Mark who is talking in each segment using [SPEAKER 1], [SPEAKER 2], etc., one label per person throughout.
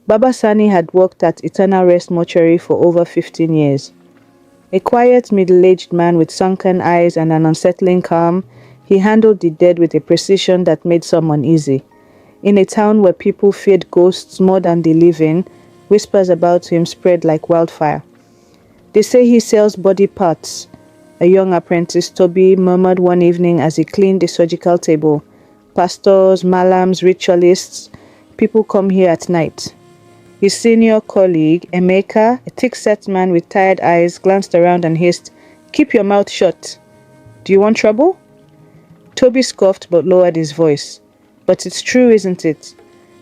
[SPEAKER 1] Baba Sanni had worked at Eternal Rest Mortuary for over 15 years. A quiet, middle-aged man with sunken eyes and an unsettling calm, he handled the dead with a precision that made some uneasy. In a town where people feared ghosts more than the living, whispers about him spread like wildfire. "They say he sells body parts," a young apprentice, Toby, murmured one evening as he cleaned the surgical table. "Pastors, malams, ritualists, people come here at night." His senior colleague, Emeka, a thick-set man with tired eyes, glanced around and hissed, "Keep your mouth shut. Do you want trouble?" Toby scoffed but lowered his voice. "But it's true, isn't it?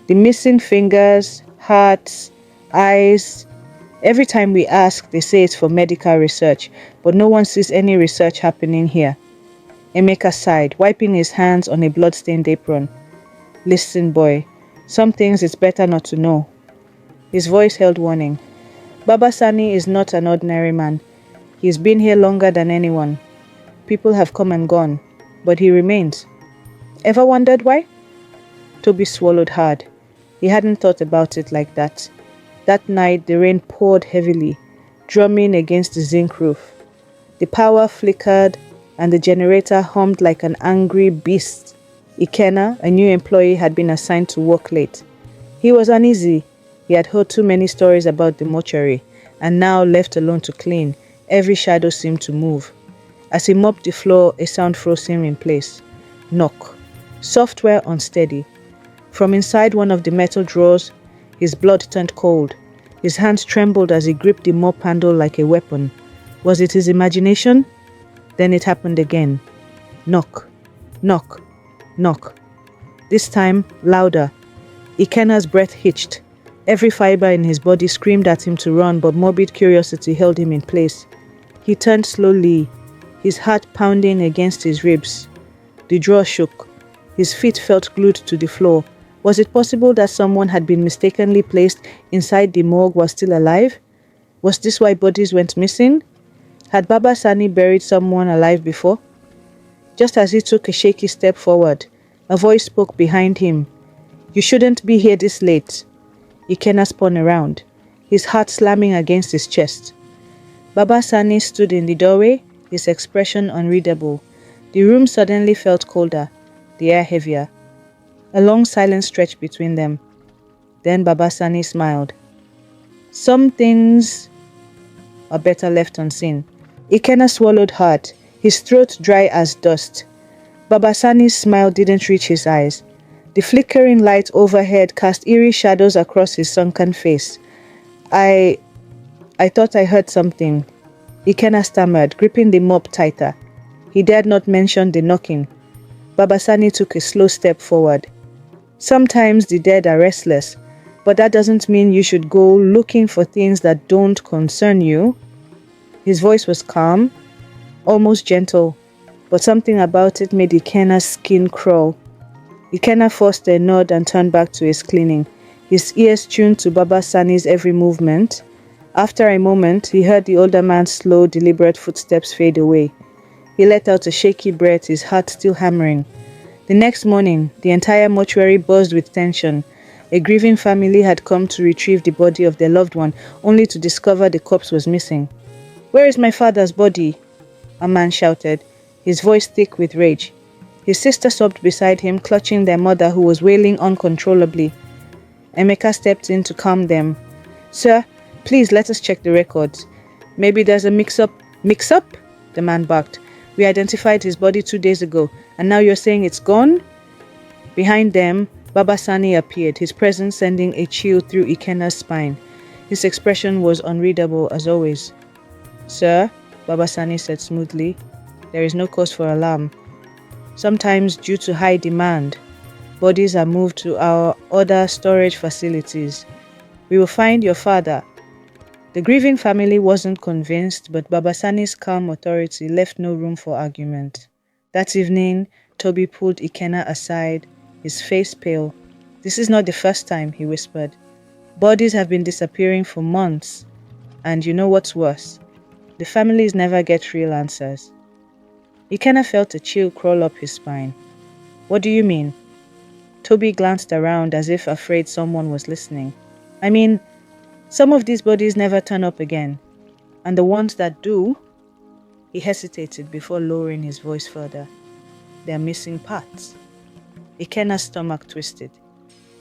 [SPEAKER 1] The missing fingers, hearts, eyes. Every time we ask, they say it's for medical research, but no one sees any research happening here." Emeka sighed, wiping his hands on a blood-stained apron. "Listen, boy, some things it's better not to know." His voice held warning. "Baba Sanni is not an ordinary man. He's been here longer than anyone. People have come and gone, but he remains. Ever wondered why?" Toby swallowed hard. He hadn't thought about it like that. That night the rain poured heavily, drumming against the zinc roof. The power flickered and the generator hummed like an angry beast. Ikenna, a new employee, had been assigned to work late. He was uneasy. He had heard too many stories about the mortuary, and now left alone to clean, every shadow seemed to move. As he mopped the floor, a sound froze him in place. Knock. Software unsteady. From inside one of the metal drawers, his blood turned cold. His hands trembled as he gripped the mop handle like a weapon. Was it his imagination? Then it happened again. Knock. Knock. Knock. This time, louder. Ikenna's breath hitched. Every fiber in his body screamed at him to run, but morbid curiosity held him in place. He turned slowly, his heart pounding against his ribs. The drawer shook. His feet felt glued to the floor. Was it possible that someone had been mistakenly placed inside the morgue while still alive? Was this why bodies went missing? Had Baba Sanni buried someone alive before? Just as he took a shaky step forward, a voice spoke behind him. "You shouldn't be here this late." Ikenna spun around, his heart slamming against his chest. Baba Sanni stood in the doorway, his expression unreadable. The room suddenly felt colder, the air heavier. A long silence stretched between them. Then Baba Sanni smiled. "Some things are better left unseen." Ikenna swallowed hard, his throat dry as dust. Baba Sanni's smile didn't reach his eyes. The flickering light overhead cast eerie shadows across his sunken face. I thought I heard something," Ikenna stammered, gripping the mop tighter. He dared not mention the knocking. Baba Sanni took a slow step forward. "Sometimes the dead are restless, but that doesn't mean you should go looking for things that don't concern you." His voice was calm, almost gentle, but something about it made Ikenna's skin crawl. Ikenna forced a nod and turned back to his cleaning, his ears tuned to Baba Sanni's every movement. After a moment, he heard the older man's slow, deliberate footsteps fade away. He let out a shaky breath, his heart still hammering. The next morning, the entire mortuary buzzed with tension. A grieving family had come to retrieve the body of their loved one, only to discover the corpse was missing. "Where is my father's body?" a man shouted, his voice thick with rage. His sister sobbed beside him, clutching their mother, who was wailing uncontrollably. Emeka stepped in to calm them. "Sir, please let us check the records. Maybe there's a mix-up." "Mix-up?" the man barked. "We identified his body 2 days ago, and now you're saying it's gone?" Behind them, Baba Sanni appeared, his presence sending a chill through Ikenna's spine. His expression was unreadable as always. "Sir," Baba Sanni said smoothly, "there is no cause for alarm. Sometimes, due to high demand, bodies are moved to our other storage facilities. We will find your father." The grieving family wasn't convinced, but Baba Sanni's calm authority left no room for argument. That evening, Toby pulled Ikenna aside, his face pale. "This is not the first time," he whispered. "Bodies have been disappearing for months. And you know what's worse? The families never get real answers." Ikenna felt a chill crawl up his spine. "What do you mean?" Toby glanced around as if afraid someone was listening. I mean, some of these bodies never turn up again, and the ones that do, he hesitated before lowering his voice further. They're missing parts. Ikenna's stomach twisted.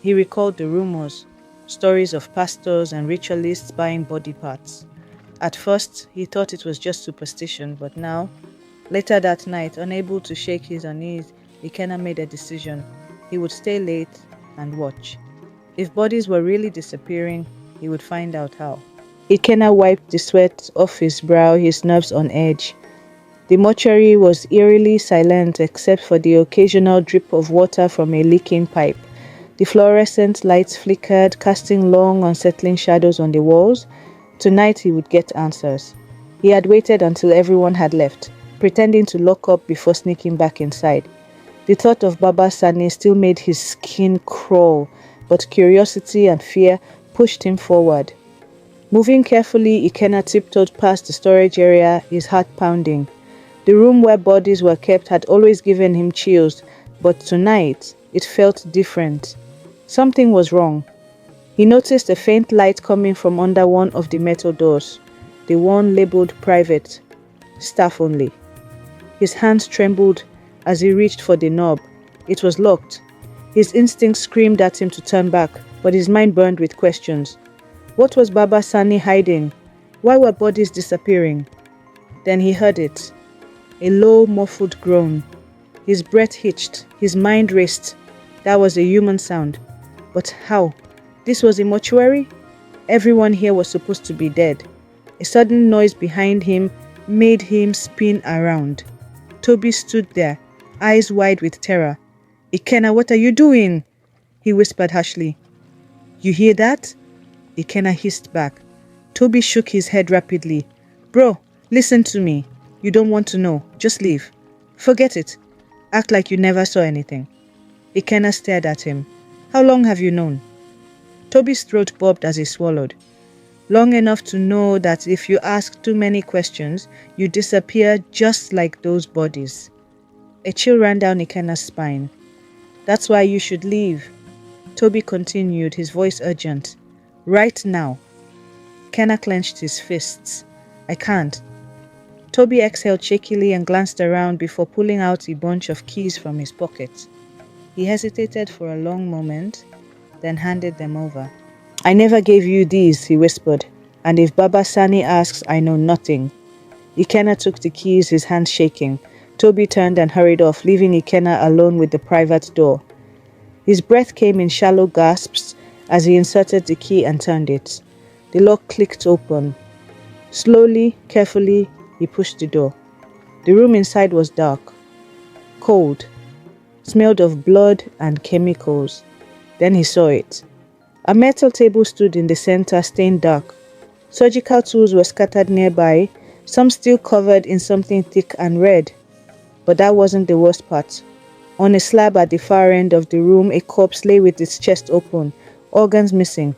[SPEAKER 1] He recalled the rumors, stories of pastors and ritualists buying body parts. At first, he thought it was just superstition, but now, later that night, unable to shake his unease, Ikenna made a decision. He would stay late and watch. If bodies were really disappearing, he would find out how. Ikenna wiped the sweat off his brow, his nerves on edge. The mortuary was eerily silent except for the occasional drip of water from a leaking pipe. The fluorescent lights flickered, casting long, unsettling shadows on the walls. Tonight he would get answers. He had waited until everyone had left, pretending to lock up before sneaking back inside. The thought of Baba Sanni still made his skin crawl, but curiosity and fear pushed him forward. Moving carefully, Ikenna tiptoed past the storage area, his heart pounding. The room where bodies were kept had always given him chills, but tonight it felt different. Something was wrong. He noticed a faint light coming from under one of the metal doors, the one labeled private, staff only. His hands trembled as he reached for the knob. It was locked. His instinct screamed at him to turn back, but his mind burned with questions. What was Baba Sanni hiding? Why were bodies disappearing? Then he heard it. A low, muffled groan. His breath hitched. His mind raced. That was a human sound. But how? This was a mortuary? Everyone here was supposed to be dead. A sudden noise behind him made him spin around. Toby stood there, eyes wide with terror. "Ikenna, what are you doing?" he whispered harshly. "You hear that?" Ikenna hissed back. Toby shook his head rapidly. "Bro, listen to me. You don't want to know. Just leave. Forget it. Act like you never saw anything." Ikenna stared at him. "How long have you known?" Toby's throat bobbed as he swallowed. "Long enough to know that if you ask too many questions, you disappear just like those bodies." A chill ran down Ikenna's spine. "That's why you should leave." Toby continued, his voice urgent. "Right now." Ikenna clenched his fists. "I can't." Toby exhaled shakily and glanced around before pulling out a bunch of keys from his pocket. He hesitated for a long moment, then handed them over. "I never gave you these," he whispered, "and if Baba Sanni asks, I know nothing." Ikenna took the keys, his hands shaking. Toby turned and hurried off, leaving Ikenna alone with the private door. His breath came in shallow gasps as he inserted the key and turned it. The lock clicked open. Slowly, carefully, he pushed the door. The room inside was dark, cold, smelled of blood and chemicals. Then he saw it. A metal table stood in the center, stained dark. Surgical tools were scattered nearby, some still covered in something thick and red. But that wasn't the worst part. On a slab at the far end of the room, a corpse lay with its chest open, organs missing.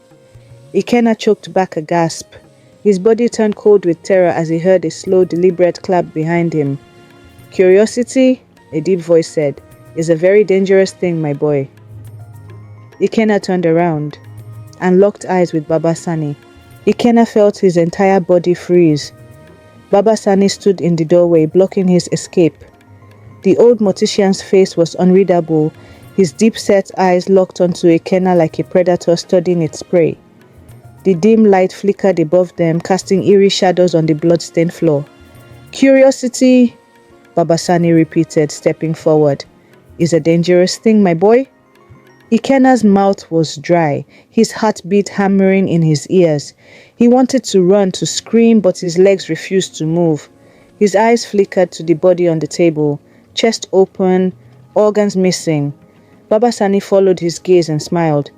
[SPEAKER 1] Ikenna choked back a gasp. His body turned cold with terror as he heard a slow, deliberate clap behind him. "Curiosity," a deep voice said, "is a very dangerous thing, my boy." Ikenna turned around and locked eyes with Baba Sanni. Ikenna felt his entire body freeze. Baba Sanni stood in the doorway, blocking his escape. The old mortician's face was unreadable, his deep-set eyes locked onto Ikenna like a predator studying its prey. The dim light flickered above them, casting eerie shadows on the blood-stained floor. "Curiosity," Baba Sanni repeated, stepping forward, "is a dangerous thing, my boy." Ikenna's mouth was dry, his heartbeat hammering in his ears. He wanted to run, to scream, but his legs refused to move. His eyes flickered to the body on the table, chest open, organs missing. Baba Sanni followed his gaze and smiled.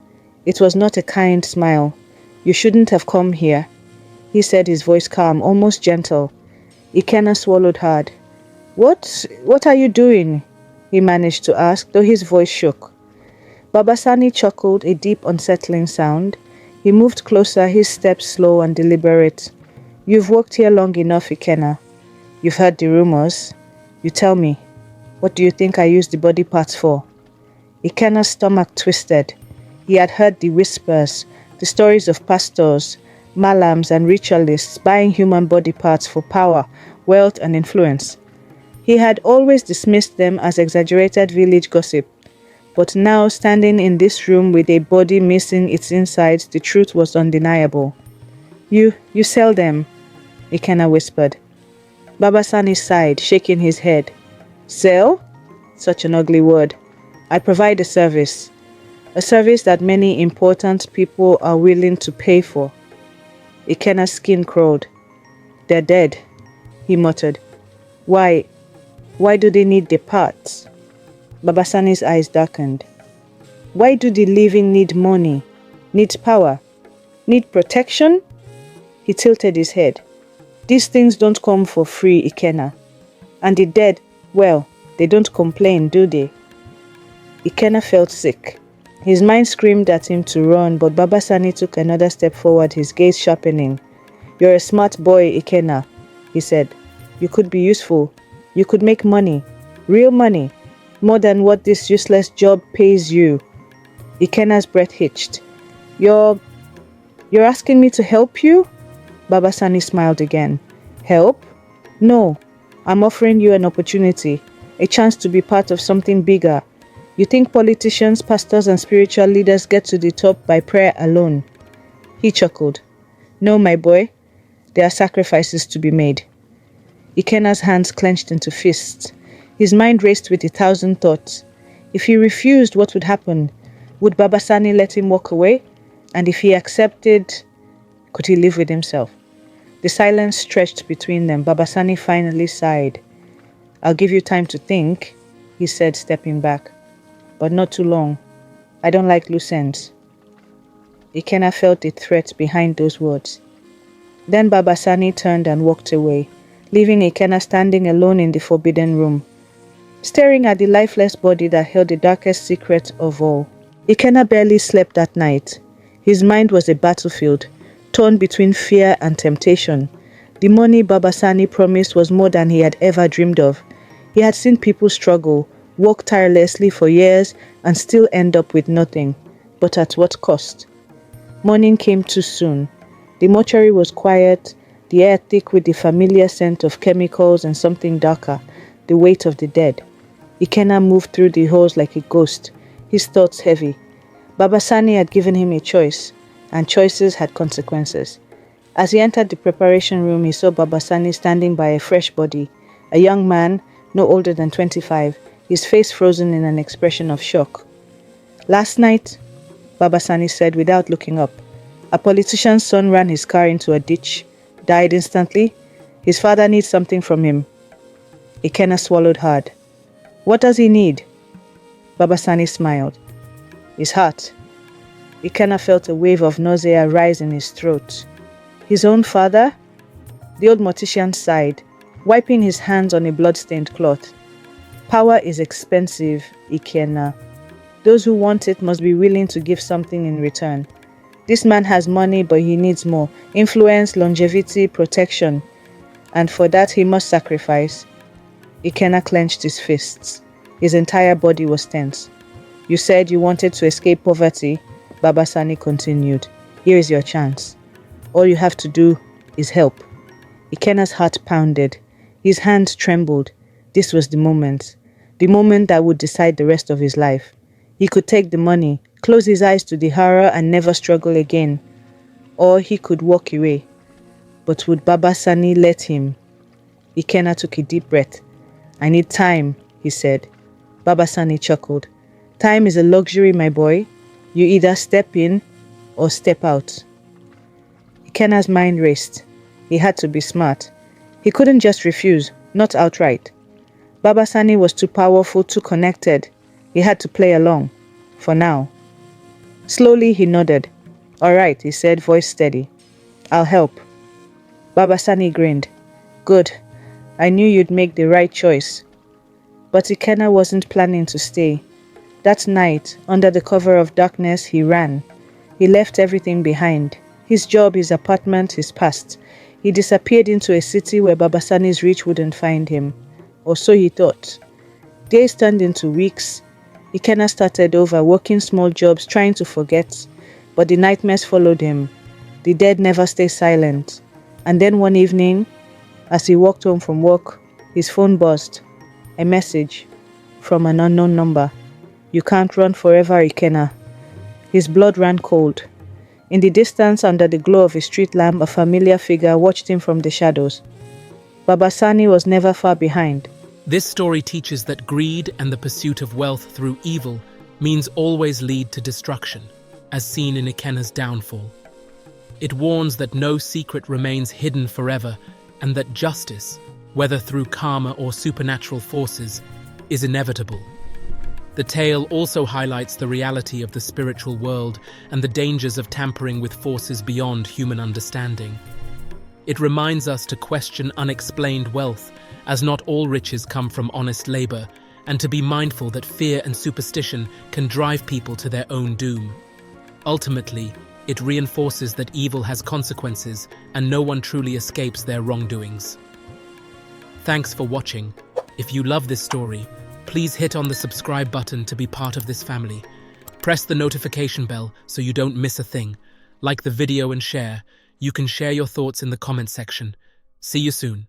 [SPEAKER 1] It was not a kind smile. "You shouldn't have come here," he said, his voice calm, almost gentle. Ikenna swallowed hard. What are you doing?" he managed to ask, though his voice shook. Baba Sanni chuckled, a deep, unsettling sound. He moved closer, his steps slow and deliberate. "You've worked here long enough, Ikenna. You've heard the rumors. You tell me, what do you think I used the body parts for?" Ikenna's stomach twisted. He had heard the whispers, The stories of pastors, malams and ritualists buying human body parts for power, wealth and influence. He had always dismissed them as exaggerated village gossip, but now standing in this room with a body missing its insides, the truth was undeniable. You sell them, Ikenna whispered. Baba Sanni sighed, shaking his head. Sell? Such an ugly word. I provide a service that many important people are willing to pay for. Ikenna's skin crawled. They're dead, he muttered. Why do they need the parts? Baba Sanni's eyes darkened. Why do the living need money, need power, need protection? He tilted his head. These things don't come for free, Ikenna. And the dead, well, they don't complain, do they? Ikenna felt sick. His mind screamed at him to run, but Baba Sanni took another step forward, his gaze sharpening. You're a smart boy, Ikenna, he said. You could be useful. You could make money. Real money. More than what this useless job pays you. Ikenna's breath hitched. You're asking me to help you? Baba Sanni smiled again. Help? No. I'm offering you an opportunity. A chance to be part of something bigger. You think politicians, pastors and spiritual leaders get to the top by prayer alone? He chuckled. No, my boy. There are sacrifices to be made. Ikenna's hands clenched into fists. His mind raced with 1,000 thoughts. If he refused, what would happen? Would Baba Sanni let him walk away? And if he accepted, could he live with himself? The silence stretched between them. Baba Sanni finally sighed. I'll give you time to think, he said, stepping back. But not too long. I don't like loose ends. Ikenna felt a threat behind those words. Then Baba Sanni turned and walked away, leaving Ikenna standing alone in the forbidden room, staring at the lifeless body that held the darkest secret of all. Ikenna barely slept that night. His mind was a battlefield, torn between fear and temptation. The money Baba Sanni promised was more than he had ever dreamed of. He had seen people struggle, work tirelessly for years, and still end up with nothing. But at what cost? Morning came too soon. The mortuary was quiet, the air thick with the familiar scent of chemicals and something darker, the weight of the dead. Ikenna moved through the halls like a ghost, his thoughts heavy. Baba Sanni had given him a choice, and choices had consequences. As he entered the preparation room, he saw Baba Sanni standing by a fresh body, a young man, no older than 25, his face frozen in an expression of shock. Last night, Baba Sanni said without looking up, a politician's son ran his car into a ditch, died instantly. His father needs something from him. Ikenna swallowed hard. What does he need? Baba Sanni smiled. His heart. Ikenna felt a wave of nausea rise in his throat. His own father? The old mortician sighed, wiping his hands on a blood-stained cloth. Power is expensive, Ikenna. Those who want it must be willing to give something in return. This man has money, but he needs more. Influence, longevity, protection. And for that he must sacrifice. Ikenna clenched his fists. His entire body was tense. You said you wanted to escape poverty, Baba Sanni continued. Here is your chance. All you have to do is help. Ikenna's heart pounded. His hands trembled. This was the moment that would decide the rest of his life. He could take the money, close his eyes to the horror and never struggle again. Or he could walk away. But would Baba Sanni let him? Ikenna took a deep breath. I need time, he said. Baba Sanni chuckled. Time is a luxury, my boy. You either step in or step out. Ikenna's mind raced. He had to be smart. He couldn't just refuse, not outright. Baba Sanni was too powerful, too connected. He had to play along. For now. Slowly he nodded. All right, he said, voice steady. I'll help. Baba Sanni grinned. Good. I knew you'd make the right choice. But Ikenna wasn't planning to stay. That night, under the cover of darkness, he ran. He left everything behind. His job, his apartment, his past. He disappeared into a city where Baba Sanni's reach wouldn't find him. Or so he thought. Days turned into weeks. Ikenna started over, working small jobs, trying to forget. but the nightmares followed him. The dead never stay silent. And then one evening, as he walked home from work, his phone buzzed. A message from an unknown number. "You can't run forever, Ikenna." His blood ran cold. In the distance, under the glow of a street lamp, a familiar figure watched him from the shadows. Baba Sanni was never far behind.
[SPEAKER 2] This story teaches that greed and the pursuit of wealth through evil means always lead to destruction, as seen in Ikenna's downfall. It warns that no secret remains hidden forever and that justice, whether through karma or supernatural forces, is inevitable. The tale also highlights the reality of the spiritual world and the dangers of tampering with forces beyond human understanding. It reminds us to question unexplained wealth, as not all riches come from honest labor, and to be mindful that fear and superstition can drive people to their own doom. Ultimately, it reinforces that evil has consequences and no one truly escapes their wrongdoings. Thanks for watching. If you love this story, please hit on the subscribe button to be part of this family. Press the notification bell so you don't miss a thing. Like the video and share. You can share your thoughts in the comment section. See you soon.